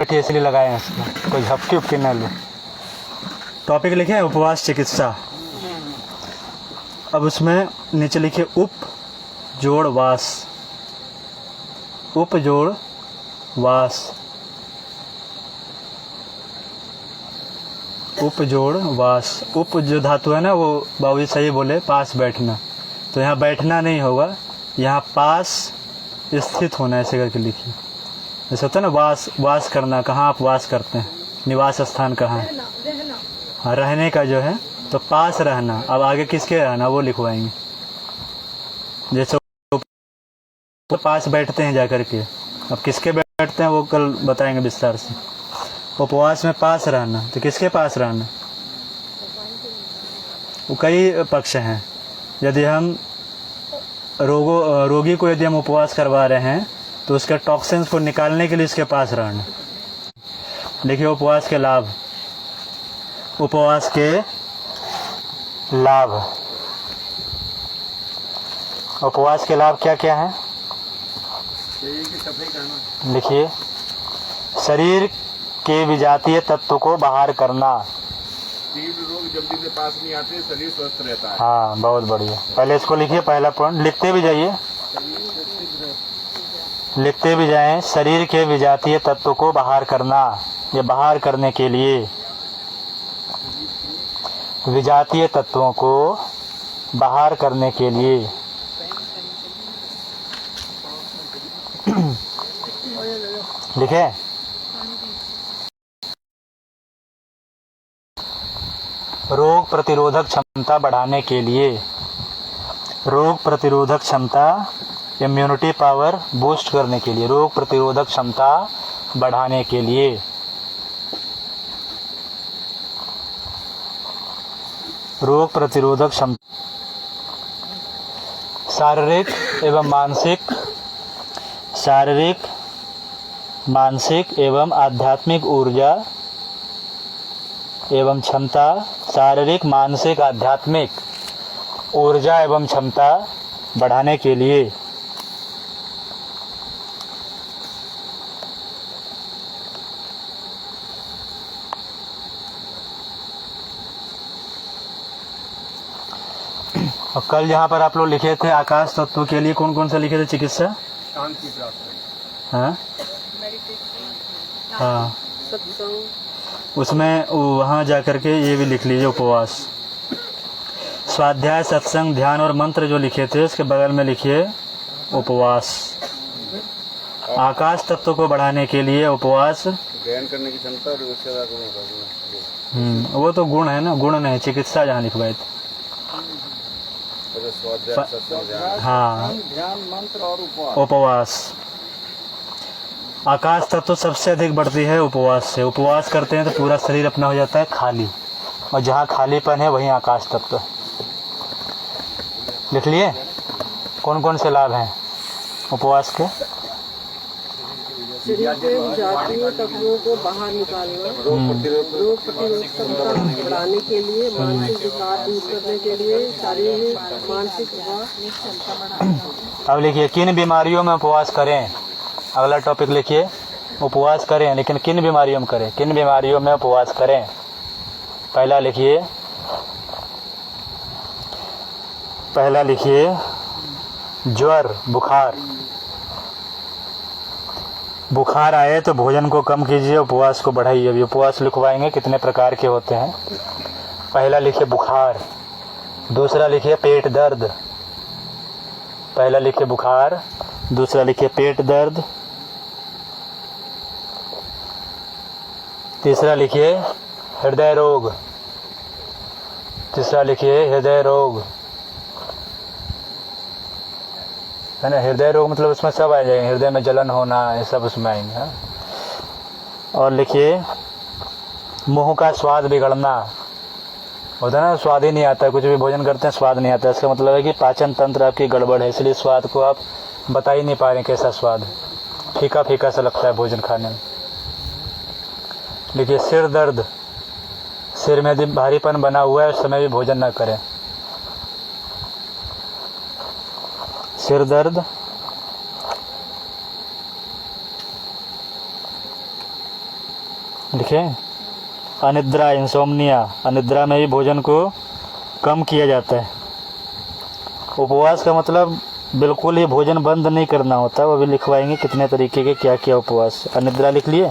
बैठिए इसलिए लगाए हैं इसको, कोई झपकी उपकी न लो। टॉपिक लिखे उपवास चिकित्सा। अब उसमें नीचे लिखिए उप जोड़ वास, उप जोड़ वास, उप जोड़ वास। उप जो धातु है ना, वो बाबूजी सही बोले, पास बैठना, तो यहाँ बैठना नहीं होगा, यहाँ पास स्थित होना, ऐसे करके लिखिए। जैसे होता है ना वास, वास करना, कहाँ आप वास करते हैं, निवास स्थान कहाँ है, हाँ रहने का जो है, तो पास रहना। अब आगे किसके रहना वो लिखवाएंगे। जैसे तो पास बैठते हैं जाकर के, अब किसके बैठते हैं वो कल बताएंगे विस्तार से। उपवास में पास रहना, तो किसके पास रहना, वो कई पक्ष हैं। यदि हम रोगी को यदि हम उपवास करवा रहे हैं तो उसके टॉक्सिन्स को निकालने के लिए उसके पास रहना। देखिए उपवास के लाभ, उपवास के लाभ, उपवास के लाभ क्या क्या है लिखिए। शरीर के विजातीय तत्व को बाहर करना, रोग जल्दी से पास नहीं आते, शरीर स्वस्थ रहता है। हाँ बहुत बढ़िया। पहले इसको लिखिए, पहला पॉइंट लिखते भी जाइए, लिखते भी जाएं। शरीर के विजातीय तत्व को बाहर करना, ये बाहर करने के लिए, विजातीय तत्वों को बाहर करने के लिए लिखे। रोग प्रतिरोधक क्षमता बढ़ाने के लिए, रोग प्रतिरोधक क्षमता, इम्यूनिटी पावर बूस्ट करने के लिए, रोग प्रतिरोधक क्षमता बढ़ाने के लिए, रोग प्रतिरोधक क्षमता, शारीरिक एवं मानसिक, शारीरिक मानसिक एवं आध्यात्मिक ऊर्जा एवं क्षमता, शारीरिक मानसिक आध्यात्मिक ऊर्जा एवं क्षमता बढ़ाने के लिए, और कल जहाँ पर आप लोग लिखे थे आकाश तत्व के लिए कौन कौन सा लिखे थे चिकित्सा, शांति प्राप्त हाँ हाँ, उसमें वहाँ जाकर के ये भी लिख लीजिए उपवास। स्वाध्याय, सत्संग, ध्यान और मंत्र जो लिखे थे उसके बगल में लिखिए उपवास। आकाश तत्व को बढ़ाने के लिए उपवास, ग्रहण करने की क्षमता और वो तो गुण है ना, गुण नहीं, चिकित्सा जहाँ लिखवाए थे। हाँ ध्यान, मंत्र और उपवास। आकाश तत्व सबसे अधिक बढ़ती है उपवास से। उपवास करते हैं तो पूरा शरीर अपना हो जाता है खाली, और जहाँ खालीपन है वहीं आकाश तत्व। लिख लिए कौन कौन से लाभ हैं उपवास के। शरीर के विजातीय तत्वों को बाहर निकालना, रोग प्रतिरोधक क्षमता बढ़ाने के लिए, मानसिक विकार दूर करने के लिए, शारीरिक मानसिक क्षमता बढ़ाना। अब लिखिए किन बीमारियों में उपवास करें। अगला टॉपिक लिखिए, उपवास करें लेकिन किन बीमारियों में करें, किन बीमारियों में उपवास करें। पहला लिखिए, पहला लिखिए ज्वर, बुखार। बुखार आए तो भोजन को कम कीजिए, उपवास को बढ़ाइए। अभी उपवास लिखवाएंगे कितने प्रकार के होते हैं। पहला लिखिए बुखार, दूसरा लिखिए पेट दर्द। पहला लिखिए बुखार, दूसरा लिखिए पेट दर्द, तीसरा लिखिए हृदय रोग, तीसरा लिखिए हृदय रोग, है ना। हृदय रोग मतलब उसमें सब आ जाएंगे, हृदय में जलन होना, ये सब उसमें आएंगे, हाँ? और लिखिए मुंह का स्वाद बिगड़ना। होता है ना, स्वाद ही नहीं आता, कुछ भी भोजन करते हैं स्वाद नहीं आता, इसका मतलब है कि पाचन तंत्र आपकी गड़बड़ है, इसलिए स्वाद को आप बता ही नहीं पा रहे कैसा स्वाद है, फीका फीका सा लगता है भोजन खाने में। लिखिए सिर दर्द, सिर में यदि भारीपन बना हुआ है उस समय भी भोजन ना करें। सिर दर्द, लिखे अनिद्रा, इंसोम्निया, अनिद्रा में भी भोजन को कम किया जाता है। उपवास का मतलब बिल्कुल ही भोजन बंद नहीं करना होता, वो भी लिखवाएंगे कितने तरीके के क्या क्या उपवास। अनिद्रा लिख लिए।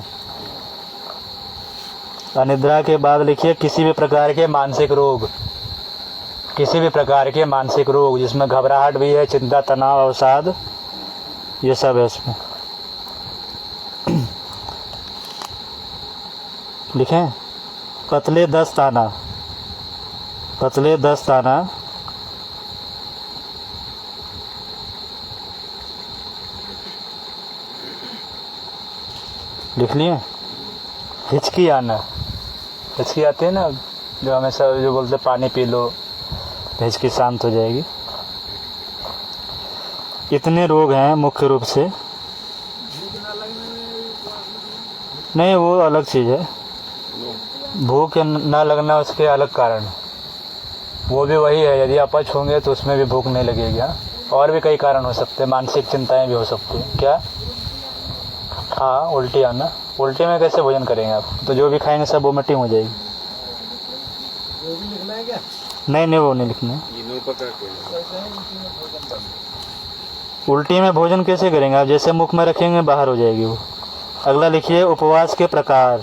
अनिद्रा के बाद लिखिए किसी भी प्रकार के मानसिक रोग, किसी भी प्रकार के मानसिक रोग जिसमें घबराहट भी है, चिंता, तनाव, अवसाद, ये सब है इसमें। लिखें पतले 10 दाना, पतले 10 दाना लिख लिए। हिचकी आना, हिचकी आती है ना, जो हमेशा जो बोलते पानी पी लो तो हिचकी शांत हो जाएगी। इतने रोग हैं मुख्य रूप से। नहीं, वो अलग चीज़ है। भूख ना लगना उसके अलग कारण, वो भी वही है। यदि अपच होंगे तो उसमें भी भूख नहीं लगेगी। और भी कई कारण हो सकते हैं, मानसिक चिंताएं भी हो सकती हैं। क्या? हाँ, उल्टी आना। उल्टी में कैसे भोजन करेंगे आप? तो जो भी खाएंगे सब वोमिटिंग हो जाएगी। वो भी लिखना है क्या? नहीं, वो नहीं लिखना है। उल्टी में भोजन कैसे करेंगे आप? जैसे मुख में रखेंगे बाहर हो जाएगी वो। अगला लिखिए उपवास के प्रकार।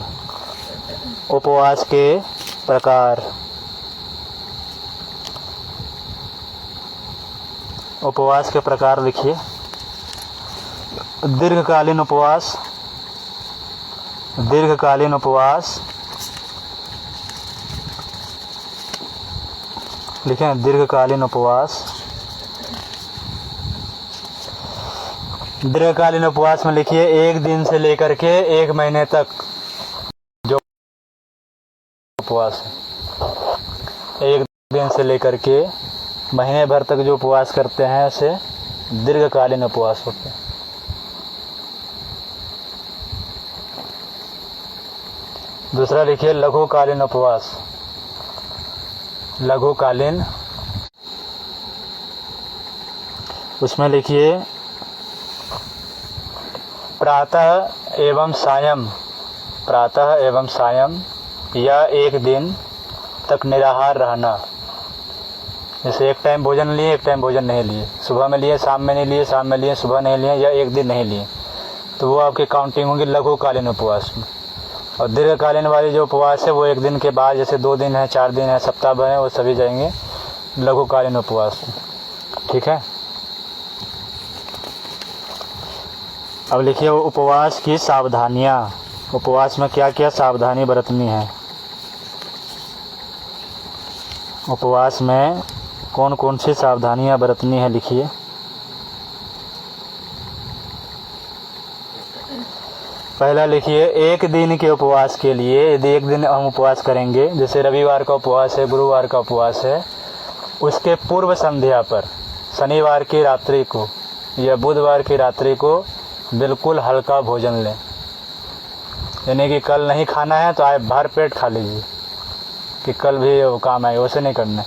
उपवास के प्रकार, उपवास के प्रकार लिखिए। दीर्घकालीन उपवास, दीर्घकालीन उपवास लिखें। दीर्घकालीन उपवास, दीर्घकालीन उपवास में लिखिए 1 दिन से लेकर के 1 महीने तक जो उपवास है, 1 दिन से लेकर के महीने भर तक जो उपवास करते हैं उसे दीर्घकालीन उपवास होते हैं। दूसरा लिखिए लघुकालीन उपवास। लघुकालीन, उसमें लिखिए प्रातः एवं सायं, प्रातः एवं सायं या 1 दिन तक निराहार रहना। जैसे एक टाइम भोजन लिए, एक टाइम भोजन नहीं लिए, सुबह में लिए, शाम में नहीं लिए, शाम में लिए, सुबह नहीं लिए, या 1 दिन नहीं लिए, तो वो आपकी काउंटिंग होगी लघुकालीन उपवास में। और दीर्घकालीन वाली जो उपवास है वो 1 दिन के बाद, जैसे 2 दिन है, 4 दिन है, सप्ताह भर है, वो सभी जाएंगे लघुकालीन उपवास में। ठीक है। अब लिखिए उपवास की सावधानियाँ। उपवास में क्या क्या सावधानी बरतनी है? उपवास में कौन कौन सी सावधानियाँ बरतनी है लिखिए। पहला लिखिए 1 दिन के उपवास के लिए, यदि 1 दिन हम उपवास करेंगे, जैसे रविवार का उपवास है, गुरुवार का उपवास है, उसके पूर्व संध्या पर, शनिवार की रात्रि को या बुधवार की रात्रि को बिल्कुल हल्का भोजन लें। यानी कि कल नहीं खाना है तो आज भर पेट खा लीजिए कि कल भी वो काम आए, वैसे नहीं करना है।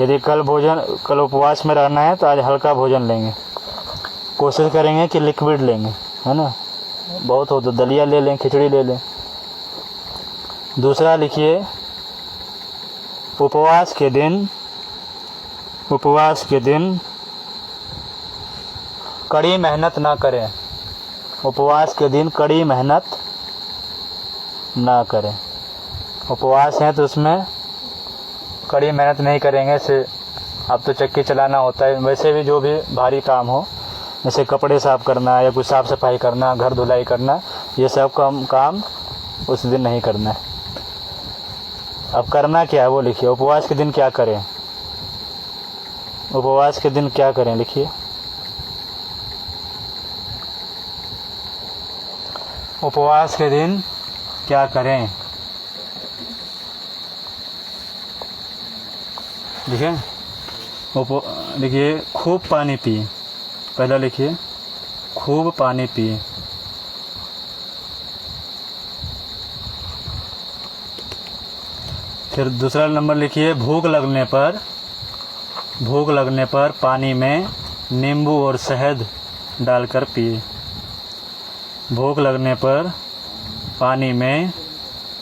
यदि कल उपवास में रहना है तो आज हल्का भोजन लेंगे। कोशिश करेंगे कि लिक्विड लेंगे, है ना, बहुत हो तो दलिया ले लें, खिचड़ी ले लें। दूसरा लिखिए उपवास के दिन कड़ी मेहनत ना करें। उपवास के दिन कड़ी मेहनत ना करें। उपवास है तो उसमें कड़ी मेहनत नहीं करेंगे। से अब तो चक्की चलाना होता है, वैसे भी जो भी भारी काम हो, जैसे कपड़े साफ करना या कुछ साफ सफाई करना, घर धुलाई करना, ये सब काम उस दिन नहीं करना है। अब करना क्या है वो लिखिए। उपवास के दिन क्या करें? उपवास के दिन क्या करें लिखिए। उपवास के दिन क्या करें लिखिए। लिखिए खूब पानी पिए। पहला लिखिए खूब पानी पिए। फिर दूसरा नंबर लिखिए भूख लगने पर पानी में नींबू और शहद डालकर पिए। भूख लगने पर पानी में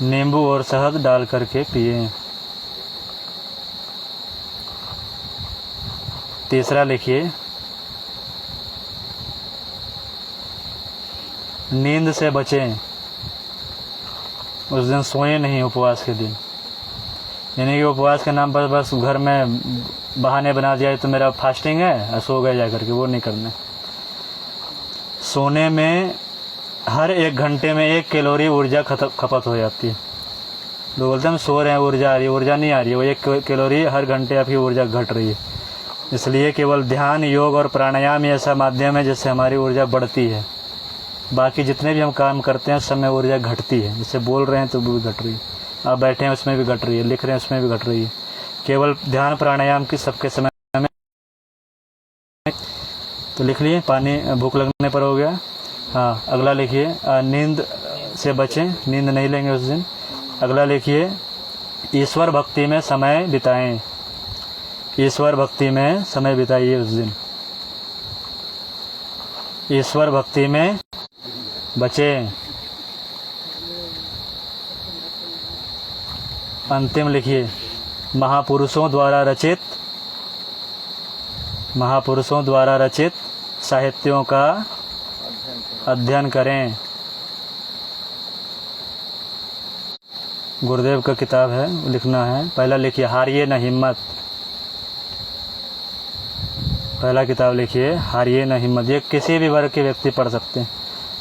नींबू और शहद डाल करके पिए। तीसरा लिखिए, नींद से बचें, उस दिन सोए नहीं उपवास के दिन। यानी कि उपवास के नाम पर बस घर में बहाने बना दिया तो मेरा फास्टिंग है और सो गए जा करके, वो नहीं करना। सोने में हर 1 घंटे में 1 कैलोरी ऊर्जा खपत हो जाती है। लोग बोलते हैं हम सो रहे हैं ऊर्जा आ रही है, ऊर्जा नहीं आ रही है, वो 1 कैलोरी हर घंटे आपकी ऊर्जा घट रही है। इसलिए केवल ध्यान, योग और प्राणायाम ही ऐसा माध्यम है जिससे हमारी ऊर्जा बढ़ती है। बाकी जितने भी हम काम करते हैं उस समय ऊर्जा घटती है। जैसे बोल रहे हैं तो भी घट रही है, आप बैठे हैं उसमें भी घट रही है, लिख रहे हैं उसमें भी घट रही है। केवल ध्यान प्राणायाम की सबके समय में। तो लिख लिए, पानी भूख लगने पर हो गया। हाँ, अगला लिखिए, नींद से बचें, नींद नहीं लेंगे उस दिन। अगला लिखिए, ईश्वर भक्ति में समय बिताएं, ईश्वर भक्ति में समय बिताइए उस दिन। ईश्वर भक्ति में बचें। अंतिम लिखिए, महापुरुषों द्वारा रचित साहित्यों का अध्ययन करें। गुरुदेव का किताब है, लिखना है। पहला लिखिए, हारिए न हिम्मत। पहला किताब लिखिए, हारिए न हिम्मत। ये किसी भी वर्ग के व्यक्ति पढ़ सकते हैं।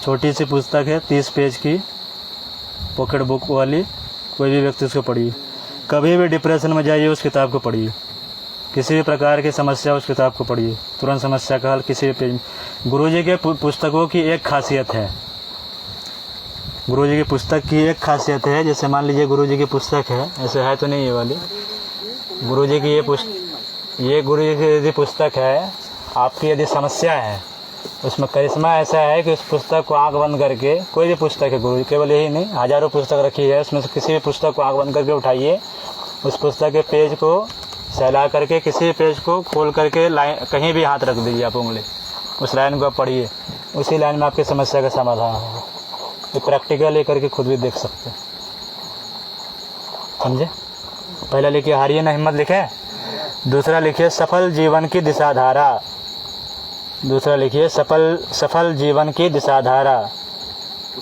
छोटी सी पुस्तक है, 30 पेज की, पॉकेट बुक वाली। कोई भी व्यक्ति उसको पढ़िए। कभी भी डिप्रेशन में जाइए, उस किताब को पढ़िए। किसी भी प्रकार की समस्या, उस किताब को पढ़िए, तुरंत समस्या का हल किसी भी पेज। गुरुजी के पुस्तकों की एक खासियत है, गुरुजी की पुस्तक की एक खासियत है। जैसे मान लीजिए गुरुजी की पुस्तक है, ऐसे है तो नहीं ये वाली, गुरुजी की ये गुरुजी की यदि पुस्तक है, आपकी यदि समस्या है, उसमें करिश्मा ऐसा है कि उस पुस्तक को आंख बंद करके, कोई भी पुस्तक है गुरु, केवल यही नहीं, हजारों पुस्तक रखी है, उसमें से किसी भी पुस्तक को आंख बंद करके उठाइए, उस पुस्तक के पेज को सहला करके, किसी भी पेज को खोल करके लाइन कहीं भी हाथ रख दीजिए, आप उंगली, उस लाइन को आप पढ़िए, उसी लाइन में आपकी समस्या का समाधान होगा। ये प्रैक्टिकल लेकर के खुद भी देख सकते हैं, समझे। पहला लिखिए, हारिए ना हिम्मत लिखे। दूसरा लिखिए, सफल जीवन की दिशाधारा। दूसरा लिखिए, सफल जीवन की दिशाधारा।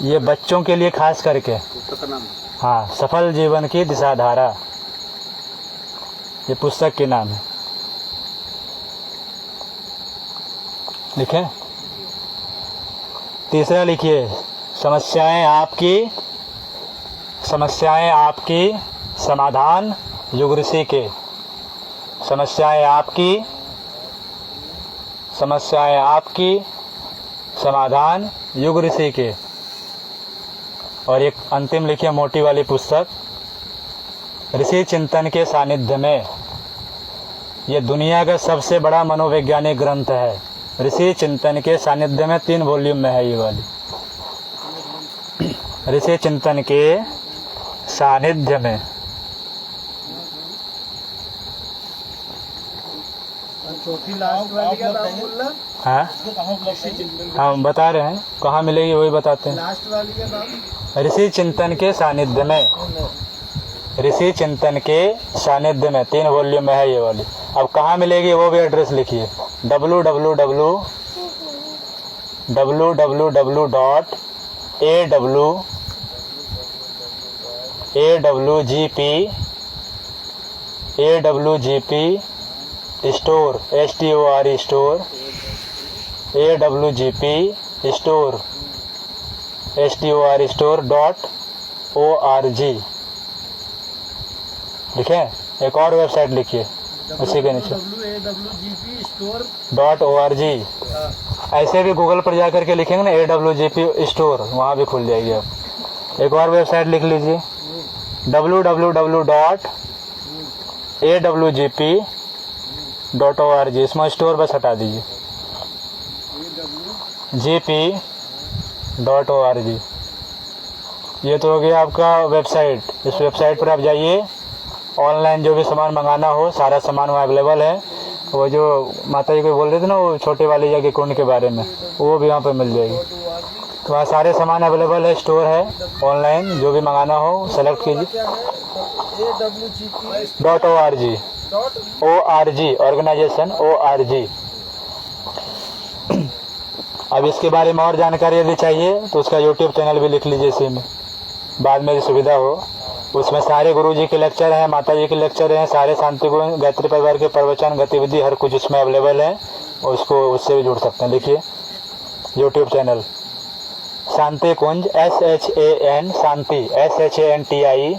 ये बच्चों के लिए खास करके, हाँ, सफल जीवन की दिशाधारा, ये पुस्तक के नाम है, लिखे। तीसरा लिखिए, समस्याएं आपकी समाधान युग ऋषि के। समस्याएं आपकी समाधान युग ऋषि के। और एक अंतिम लिखिए, मोटी वाली पुस्तक, ऋषि चिंतन के सानिध्य में। यह दुनिया का सबसे बड़ा मनोवैज्ञानिक ग्रंथ है। ऋषि चिंतन के सानिध्य में 3 वॉल्यूम में है ये वाली। ऋषि चिंतन के सानिध्य में। हाँ, हम बता रहे हैं कहाँ मिलेगी, वही बताते हैं। ऋषि चिंतन के सानिध्य में, ऋषि चिंतन के सानिध्य में 3 वॉल्यूम में है ये वाली। अब कहाँ मिलेगी वो भी एड्रेस लिखिए, awgp.org। लिखे। एक और वेबसाइट लिखिए उसी के नीचे, .org। ऐसे भी गूगल पर जाकर के लिखेंगे ना AWGP स्टोर, वहाँ भी खुल जाएगी। आप एक और वेबसाइट लिख लीजिए, www.awgp.org। इसमें स्टोर बस हटा दीजिए, gp.org। ये तो हो गया आपका वेबसाइट। इस वेबसाइट पर आप जाइए, ऑनलाइन जो भी सामान मंगाना हो सारा सामान वहाँ अवेलेबल है। वो जो माता जी को बोल रहे थे ना, वो छोटे वाली जगह कुंड के बारे में, वो भी वहाँ पर मिल जाएगी। तो वहाँ सारे सामान अवेलेबल है, स्टोर है, ऑनलाइन जो भी मंगाना हो सेलेक्ट कीजिए। .org organization ORG। अब इसके बारे में और जानकारी यदि चाहिए तो उसका यूट्यूब चैनल भी लिख लीजिए इसी में, बाद में सुविधा हो। उसमें सारे गुरुजी के लेक्चर हैं, माता जी के लेक्चर हैं, सारे शांति कुंज गायत्री परिवार के प्रवचन गतिविधि हर कुछ इसमें अवेलेबल है, उसको उससे भी जुड़ सकते हैं। देखिए यूट्यूब चैनल शांति कुंज SHAN शांति SHANTI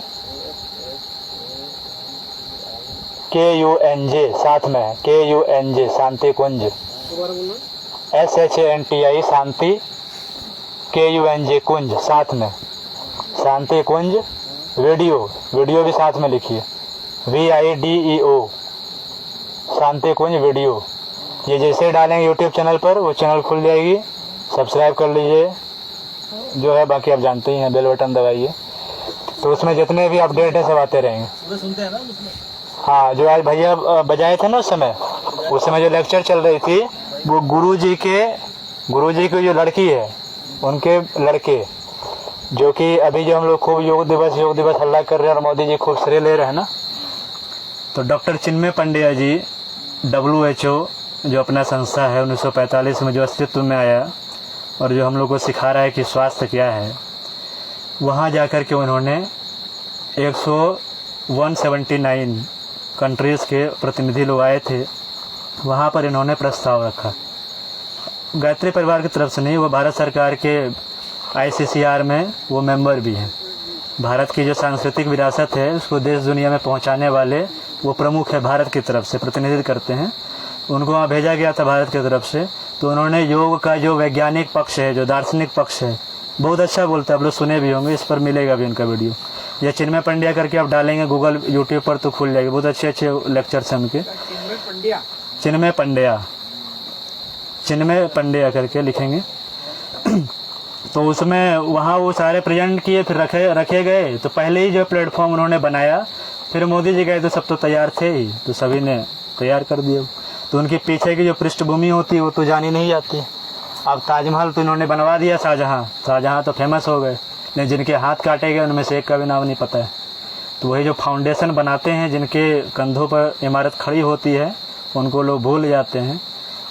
KUNJ साथ में KUNJ शांति कुंज SHANTI शांति KUNJ कुंज साथ में शांति कुंज वीडियो भी साथ में लिखिए VIDEO शांति कुंज वीडियो। ये जैसे डालेंगे यूट्यूब चैनल पर वो चैनल खुल जाएगी, सब्सक्राइब कर लीजिए जो है, बाकी आप जानते ही हैं, बेल बटन दबाइए तो उसमें जितने भी अपडेट है सब आते रहेंगे। सुनते हैं ना उसमें? हाँ, जो आज भैया बजाए थे ना उस समय जो लेक्चर चल रही थी वो गुरुजी की जो लड़की है उनके लड़के, जो कि अभी जो हम लोग खूब योग दिवस हल्ला कर रहे हैं और मोदी जी खूब श्रेय ले रहे हैं ना, तो डॉक्टर चिन्मय पंड्या जी WHO जो अपना संस्था है 1945 में जो अस्तित्व में आया और जो हम लोग को सिखा रहा है कि स्वास्थ्य क्या है, वहाँ जाकर के उन्होंने 179 कंट्रीज़ के प्रतिनिधि लोग आए थे, वहाँ पर इन्होंने प्रस्ताव रखा। गायत्री परिवार की तरफ से नहीं, वो भारत सरकार के ICCR में वो मेंबर भी हैं। भारत की जो सांस्कृतिक विरासत है उसको देश दुनिया में पहुंचाने वाले वो प्रमुख है, भारत की तरफ से प्रतिनिधित्व करते हैं। उनको वहाँ भेजा गया था भारत की तरफ से, तो उन्होंने योग का जो वैज्ञानिक पक्ष है, जो दार्शनिक पक्ष है, बहुत अच्छा बोलता है, आप लोग सुने भी होंगे, इस पर मिलेगा भी उनका वीडियो, या चिन्मय पंड्या करके आप डालेंगे गूगल यूट्यूब पर तो खुल जाएगी, बहुत अच्छे लेक्चर्स हैं उनके। चिन्मय पंड्या करके लिखेंगे तो उसमें वहाँ वो सारे प्रेजेंट किए, फिर रखे गए। तो पहले ही जो प्लेटफॉर्म उन्होंने बनाया, फिर मोदी जी गए तो सब तो तैयार थे ही, तो सभी ने तैयार कर दिया। तो उनके पीछे की जो पृष्ठभूमि होती है वो तो जानी नहीं जाती। अब ताजमहल तो इन्होंने बनवा दिया, शाहजहाँ तो फेमस हो गए, लेकिन जिनके हाथ काटे गए उनमें से एक का भी नाम नहीं पता है। तो वही जो फाउंडेशन बनाते हैं, जिनके कंधों पर इमारत खड़ी होती है, उनको लोग भूल जाते हैं।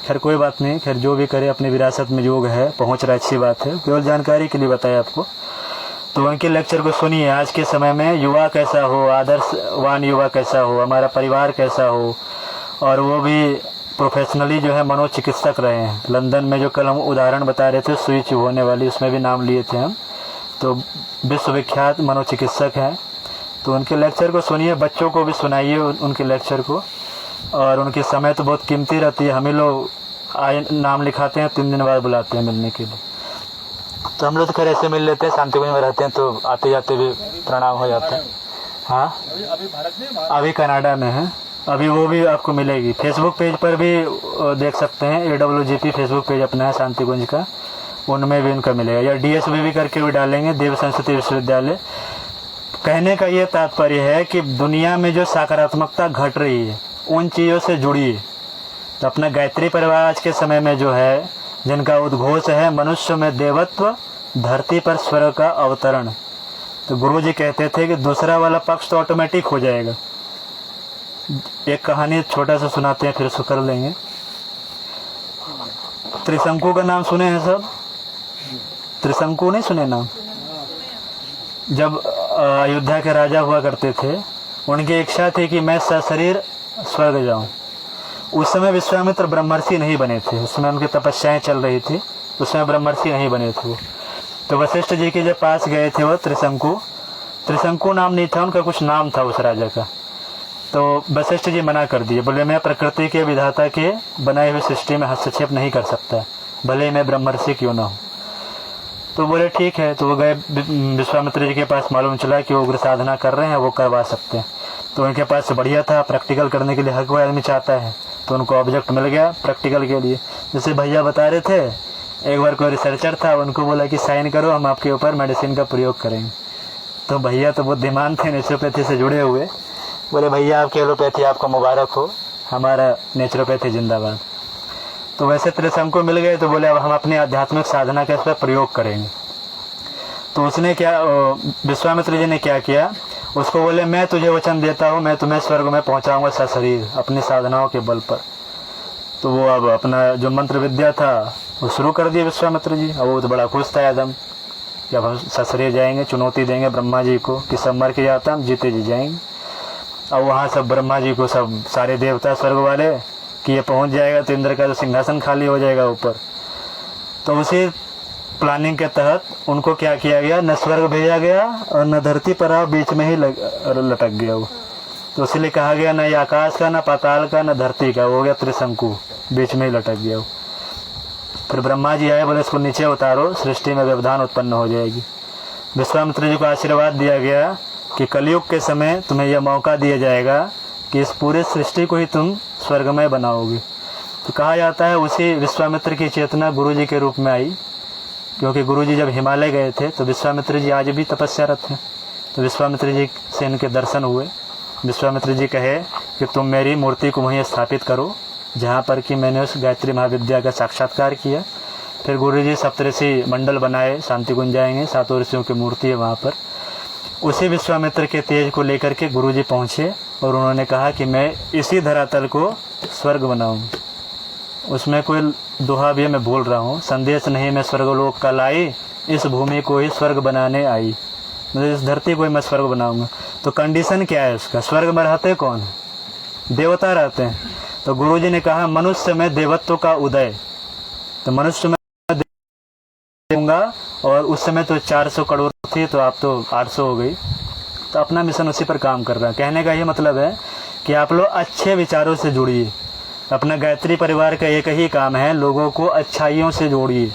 खैर कोई बात नहीं, खैर जो भी करे अपनी विरासत में योग है, पहुंच रहा है, अच्छी बात है, केवल जानकारी के लिए बताया आपको। तो उनके लेक्चर को सुनिए। आज के समय में युवा कैसा हो, आदर्शवान युवा कैसा हो, हमारा परिवार कैसा हो, और वो भी प्रोफेशनली जो है मनोचिकित्सक रहे हैं। लंदन में जो कल हम उदाहरण बता रहे थे सुई चुभोने वाली, उसमें भी नाम लिए थे हम, तो विश्वविख्यात मनोचिकित्सक हैं। तो उनके लेक्चर को सुनिए, बच्चों को भी सुनाइए उनके लेक्चर को, और उनकी समय तो बहुत कीमती रहती है। हम ही लोग नाम लिखाते हैं, 3 दिन बाद बुलाते हैं मिलने के लिए। तो हम लोग तो खैर ऐसे मिल लेते हैं, शांतिकुंज में रहते हैं, तो आते जाते भी प्रणाम हो जाता है। हाँ, अभी कनाडा में है, अभी वो भी आपको मिलेगी। फेसबुक पेज पर भी देख सकते हैं, AWGP फेसबुक पेज अपना है शांतिकुंज का, उनमें भी उनका मिलेगा, या DSB करके भी डालेंगे, देव संस्कृति विश्वविद्यालय। कहने का ये तात्पर्य है कि दुनिया में जो सकारात्मकता घट रही है उन चीज़ों से जुड़िए। तो अपना गायत्री परिवार आज के समय में जो है, जिनका उद्घोष है मनुष्य में देवत्व, धरती पर स्वर्ग का अवतरण, तो गुरुजी कहते थे कि दूसरा वाला पक्ष तो ऑटोमेटिक हो जाएगा। एक कहानी छोटा सा सुनाते हैं, फिर उसको कर लेंगे। त्रिशंकु का नाम सुने हैं सब? त्रिशंकु नहीं सुने नाम? जब अयोध्या के राजा हुआ करते थे, उनकी इच्छा थी कि मैं सशरीर स्वर्ग जाऊं। उस समय विश्वामित्र ब्रह्मर्षि नहीं बने थे, उस समय उनकी तपस्याएं चल रही थी, उस समय ब्रह्मर्षि नहीं बने थे वो। तो वशिष्ठ जी के जब पास गए थे वो त्रिशंकु नाम नहीं था उनका, कुछ नाम था उस राजा का। तो वशिष्ठ जी मना कर दिए, बोले मैं प्रकृति के विधाता के बनाए हुए सृष्टि में हस्तक्षेप नहीं कर सकता, भले मैं ब्रह्मर्षि क्यों ना हो। तो बोले ठीक है। तो वो गए विश्वामित्र जी के पास, मालूम चला कि वो उग्र साधना कर रहे हैं, वो करवा सकते हैं। तो उनके पास बढ़िया था, प्रैक्टिकल करने के लिए हर कोई आदमी चाहता है, तो उनको ऑब्जेक्ट मिल गया प्रैक्टिकल के लिए। जैसे भैया बता रहे थे, एक बार कोई रिसर्चर था, उनको बोला कि साइन करो, हम आपके ऊपर मेडिसिन का प्रयोग करेंगे। तो भैया तो बहुत दिमाग थे नेचुरोपैथी से जुड़े हुए, बोले भैया आपकी एलोपैथी आपको मुबारक हो, हमारा नेचुरोपैथी जिंदाबाद। तो वैसे त्रिशंकु मिल गए तो बोले अब हम अपनी आध्यात्मिक साधना का इस पर प्रयोग करेंगे। तो उसने क्या, विश्वामित्र जी ने क्या किया, उसको बोले मैं तुझे वचन देता हूँ, मैं तुम्हें स्वर्ग में पहुंचाऊंगा सशरीर अपनी साधनाओं के बल पर। तो वो अब अपना जो मंत्र विद्या था वो शुरू कर दिया विश्वामित्र जी। अब वो तो बड़ा खुश था एकदम कि अब हम सशरीर जाएंगे, चुनौती देंगे ब्रह्मा जी को कि सब मर के जाता हम जीते जी जाएंगे। अब वहाँ सब ब्रह्मा जी को सब सारे देवता स्वर्ग वाले कि ये पहुँच जाएगा तो इंद्र का तो सिंहासन खाली हो जाएगा ऊपर। तो उसी प्लानिंग के तहत उनको क्या किया गया, न स्वर्ग भेजा गया और न धरती पर आ, बीच में ही लटक गया वो। तो इसलिए कहा गया न ये आकाश का, न पाताल का, न धरती का, वो हो गया त्रिशंकु, बीच में ही लटक गया वो। फिर ब्रह्मा जी आए, बोले इसको नीचे उतारो, सृष्टि में व्यवधान उत्पन्न हो जाएगी। विश्वामित्र जी को आशीर्वाद दिया गया कि कलयुग के समय तुम्हें यह मौका दिया जाएगा कि इस पूरे सृष्टि को ही तुम स्वर्गमय बनाओगे। तो कहा जाता है उसी विश्वामित्र की चेतना गुरु जी के रूप में आई, क्योंकि गुरु जी जब हिमालय गए थे तो विश्वामित्र जी आज भी तपस्यारत हैं। तो विश्वामित्र जी से इनके दर्शन हुए। विश्वामित्र जी कहे कि तुम मेरी मूर्ति को वहीं स्थापित करो जहाँ पर कि मैंने उस गायत्री महाविद्या का साक्षात्कार किया। फिर गुरु जी सप्तऋषि मंडल बनाए, शांति कुंज जाएंगे, 7 ऋषियों की मूर्ति है वहाँ पर। उसी विश्वामित्र के तेज को लेकर के गुरु जी पहुँचे और उन्होंने कहा कि मैं इसी धरातल को स्वर्ग बनाऊँ। उसमें कोई दोहा भी मैं बोल रहा हूँ, संदेश नहीं मैं स्वर्गलोक का लाई, इस भूमि को ही स्वर्ग बनाने आई। मतलब इस धरती को ही मैं स्वर्ग बनाऊंगा। तो कंडीशन क्या है उसका, स्वर्ग में रहते कौन है, देवता रहते हैं। तो गुरुजी ने कहा मनुष्य में देवत्व का उदय, तो मनुष्य में दूंगा। और उस समय तो 400 करोड़ थी, तो आप तो 800 हो गई। तो अपना मिशन उसी पर काम कर रहा है। कहने का ये मतलब है कि आप लोग अच्छे विचारों से जुड़िए। अपना गायत्री परिवार का एक ही काम है, लोगों को अच्छाइयों से जोड़िए,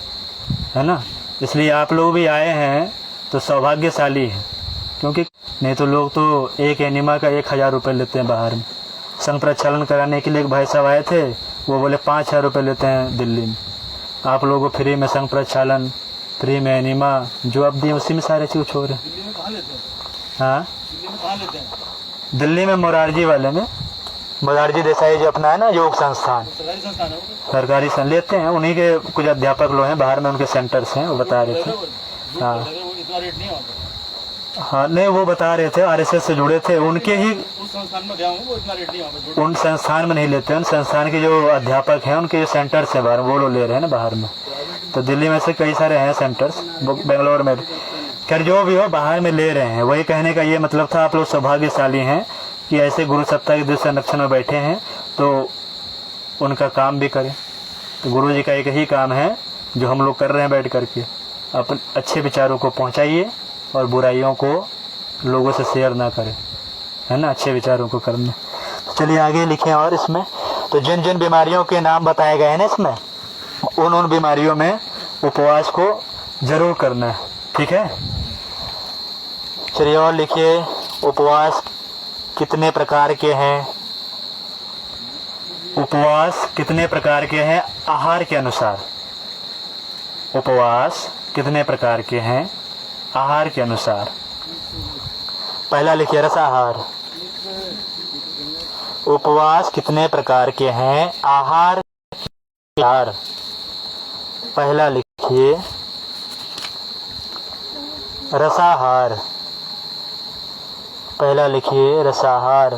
है ना। इसलिए आप लोग भी आए हैं तो सौभाग्यशाली हैं, क्योंकि नहीं तो लोग तो एक एनिमा का 1000 रुपये लेते हैं बाहर में। संघ प्रक्षालन कराने के लिए एक भाई साहब आए थे, वो बोले 5000 रुपये लेते हैं दिल्ली में। आप लोगों को फ्री में संघ प्रक्षालन, फ्री में एनिमा, जो अब दिए उसी में सारे चीज़ छोड़ रहे हैं। दिल्ली में कहाँ लेते हैं? हाँ, दिल्ली में कहाँ लेते हैं? दिल्ली में मोरारजी वाले में, मोरारजी देसाई जो अपना है ना योग संस्थान, सरकारी संस्थान है वो तो। सरकारी सन लेते हैं। उन्हीं के कुछ अध्यापक लोग हैं बाहर में, उनके सेंटर्स हैं, वो बता रहे थे। हाँ वो इतना रेट नहीं होता। हाँ, नहीं वो बता रहे थे, आरएसएस से जुड़े थे, उनके ही उस संस्थान में गया हूँ, वो इतना रेट नहीं होता। उन संस्थान में नहीं लेते, उन संस्थान के जो अध्यापक हैं उनके जो सेंटर्स हैं बाहर, वो लोग ले रहे हैं ना बाहर में। तो दिल्ली में से कई सारे हैं सेंटर्स, बेंगलोर में, खैर जो भी हो बाहर में ले रहे हैं। वही कहने का ये मतलब था, आप लोग सौभाग्यशाली हैं कि ऐसे गुरु सत्ता के दूसरे नक्शन में बैठे हैं, तो उनका काम भी करें। तो गुरु जी का एक ही काम है जो हम लोग कर रहे हैं बैठ करके, अपन अच्छे विचारों को पहुंचाइए और बुराइयों को लोगों से शेयर ना करें, है ना, अच्छे विचारों को करना। तो चलिए आगे लिखें। और इसमें तो जिन जिन बीमारियों के नाम बताए गए हैं ना इसमें, उन बीमारियों में उपवास को जरूर करना है, ठीक है। चलिए और लिखिए, उपवास कितने प्रकार के हैं। उपवास कितने प्रकार के हैं आहार के अनुसार। उपवास कितने प्रकार के हैं आहार के अनुसार। पहला लिखिए रसाहार। उपवास कितने प्रकार के हैं आहार के अनुसार। पहला लिखिए रसाहार। पहला लिखिए रसाहार।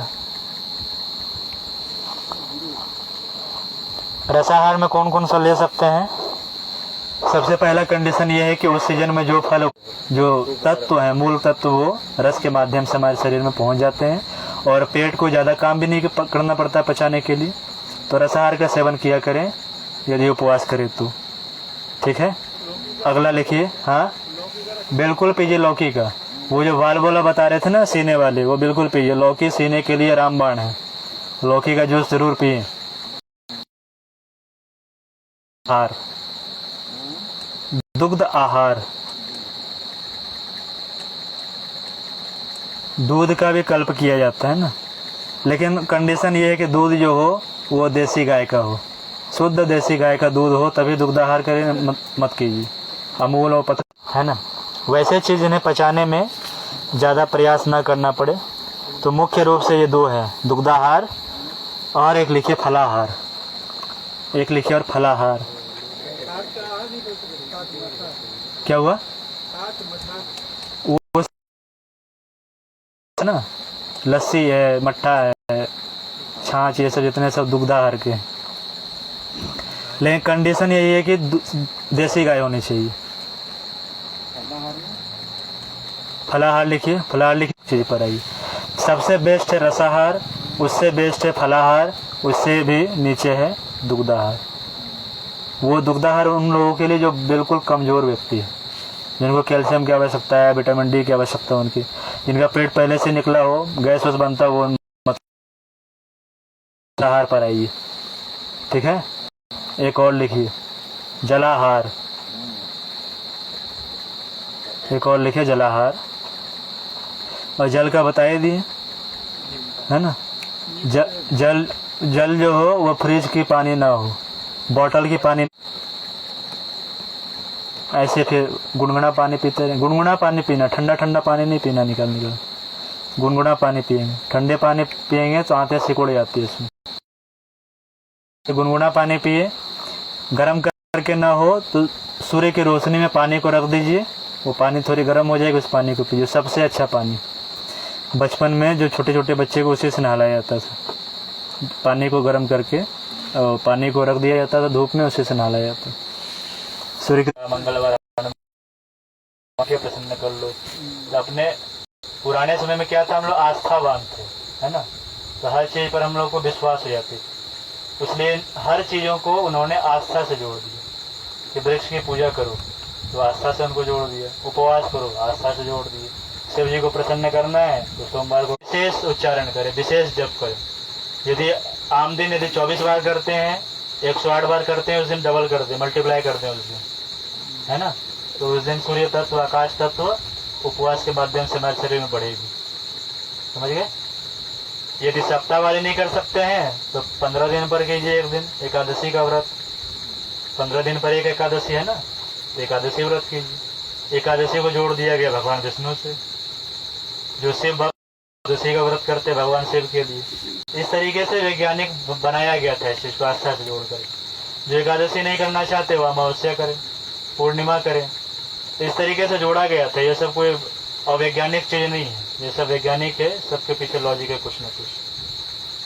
रसाहार में कौन कौन सा ले सकते हैं। सबसे पहला कंडीशन ये है कि उस सीजन में जो फल, जो तत्व है, मूल तत्व, वो रस के माध्यम से हमारे शरीर में पहुंच जाते हैं और पेट को ज़्यादा काम भी नहीं करना पड़ता पचाने के लिए। तो रसाहार का सेवन किया करें यदि उपवास करें तो, ठीक है। अगला लिखिए, हाँ बिल्कुल पीजिए लौकी का। वो जो वाल बोला बता रहे थे ना सीने वाले, वो बिल्कुल पीजिए। लौकी सीने के लिए रामबाण है, लौकी का जूस जरूर पिए। आहार, दुग्ध आहार, दूध का भी कल्प किया जाता है ना, लेकिन कंडीशन ये है कि दूध जो हो वो देसी गाय का हो, शुद्ध देसी गाय का दूध हो, तभी दुग्ध आहार करें, मत कीजिए अमूल और पता, है ना। वैसे चीज इन्हें पचाने में ज़्यादा प्रयास ना करना पड़े। तो मुख्य रूप से ये दो है, दुग्धाहार और एक लिखिए फलाहार। एक लिखिए और फलाहार। क्या हुआ वो ना, लस्सी है, मट्ठा है, छाछ, ये सब जितने सब दुग्धाहार के। लेकिन कंडीशन यही है कि देसी गाय होनी चाहिए। फलाहार लिखिए, फलाहार लिखिए चीज पर आइए। सबसे बेस्ट है रसाहार, उससे बेस्ट है फलाहार, उससे भी नीचे है दुग्धाहार। वो दुग्धाहार उन लोगों के लिए जो बिल्कुल कमजोर व्यक्ति है, जिनको कैल्शियम की आवश्यकता है, विटामिन डी की आवश्यकता है, उनकी जिनका पेट पहले से निकला हो, गैस वैस बनता हो, वो आहार पर आइए। ठीक है, एक और लिखिए जलाहार, एक और लिखिए जलाहार। और जल का बताए दिए है ना, जल जल जो हो वो फ्रिज की पानी ना हो, बॉटल की पानी। ऐसे फिर गुनगुना पानी पीते रहे, गुनगुना पानी पीना, ठंडा ठंडा पानी नहीं पीना, निकल गुनगुना पानी पिएंगे। ठंडे पानी पिएंगे तो आंतें सिकुड़ जाती है इसमें। तो गुनगुना पानी पिए, गर्म करके ना हो तो सूर्य की रोशनी में पानी को रख दीजिए, वो पानी थोड़ी गर्म हो जाएगी, उस पानी को पीजिए। सबसे अच्छा पानी बचपन में जो छोटे छोटे बच्चे को उसी से नहलाया जाता था, पानी को गर्म करके और पानी को रख दिया जाता था धूप में, उसी से नहलाया जाता। सूर्य की मंगलवार प्रसन्न कर लो। तो अपने पुराने समय में क्या था, हम लोग आस्थावान थे, है ना, तो हर चीज पर हम लोग को विश्वास हो जाती, इसलिए हर चीजों को उन्होंने आस्था से जोड़ दिया कि वृक्ष की पूजा करो तो आस्था से उनको जोड़ दिया, उपवास करो आस्था से जोड़ दिए। शिव जी को प्रसन्न करना है तो सोमवार को विशेष उच्चारण करें, विशेष जप करें। यदि आम दिन यदि 24 बार करते हैं, 108 बार करते हैं, उस दिन डबल कर दें, मल्टीप्लाई कर दें उस दिन, है ना, तो उस दिन सूर्य तत्व, आकाश तत्व उपवास के माध्यम से हमारे शरीर में बढ़ेगी। समझ गए। यदि सप्ताह वाले नहीं कर सकते हैं तो 15 दिन पर कीजिए, एक दिन एकादशी का व्रत। 15 दिन पर एक एकादशी है ना, तो एकादशी व्रत कीजिए। एकादशी को जोड़ दिया गया भगवान विष्णु से, जो शिव एकादशी का व्रत करते भगवान शिव के लिए। इस तरीके से वैज्ञानिक बनाया गया था, इस आस्था से जोड़कर। जो एकादशी नहीं करना चाहते वो अमावस्या करें, पूर्णिमा करें, तो इस तरीके से जोड़ा गया था। ये सब कोई अवैज्ञानिक चीज नहीं है, ये सब वैज्ञानिक है, सबके पीछे लॉजिक है कुछ न कुछ।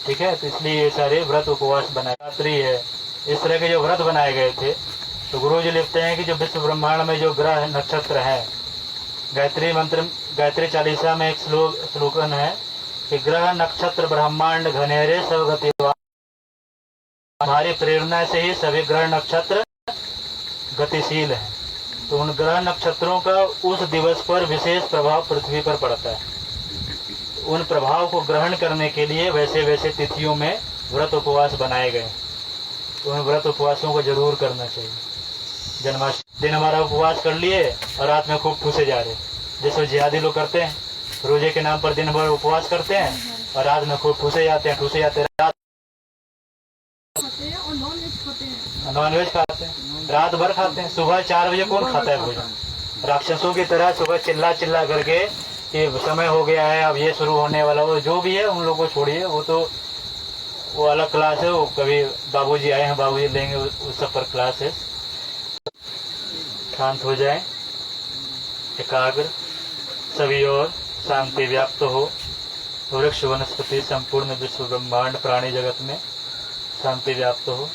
ठीक है, तो इसलिए ये सारे व्रत उपवास बनाए, रात्रि है, इस तरह के जो व्रत बनाए गए थे। तो गुरु जी लिखते हैं कि जो विश्व ब्रह्मांड में जो ग्रह नक्षत्र है, गायत्री मंत्र, गायत्री चालीसा में एक श्लोकन है कि ग्रह नक्षत्र ब्रह्मांड घनेरे सब गतिवान, हमारी प्रेरणा से ही सभी ग्रह नक्षत्र गतिशील है। तो उन ग्रह नक्षत्रों का उस दिवस पर विशेष प्रभाव पृथ्वी पर पड़ता है। उन प्रभाव को ग्रहण करने के लिए वैसे वैसे तिथियों में व्रत उपवास बनाए गए। तो उन व्रत उपवासों को जरूर करना चाहिए। जन्माष्टमी दिन हमारा उपवास कर लिए और रात में खूब ठूसे जा रहे, जैसे जिहादी लोग करते हैं, रोजे के नाम पर दिन भर उपवास करते हैं और रात में खूब ठूसे जाते हैं, रात नॉनवेज खाते हैं, रात भर खाते हैं। सुबह 4 बजे कौन खाता है भोजन? राक्षसों की तरह सुबह चिल्ला चिल्ला करके कि समय हो गया है, अब ये शुरू होने वाला, वो जो भी है उन लोगों को छोड़िए, वो तो वो अलग क्लास है। वो कभी बाबूजी आए हैं, बाबूजी लेंगे, उस सब पर क्लास है। शांत हो जाए, एकाग्र, सभी और शांति व्याप्त हो। वृक्ष वनस्पति संपूर्ण विश्व ब्रह्मांड प्राणी जगत में शांति व्याप्त हो।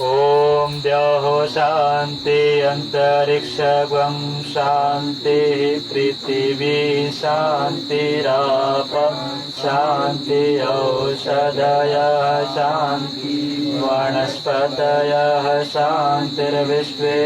ओम द्यौः शांति अंतरिक्षं शांति पृथिवी शांतिराप शांति औषधयः शांति वनस्पतयः शांतिर्विश्वे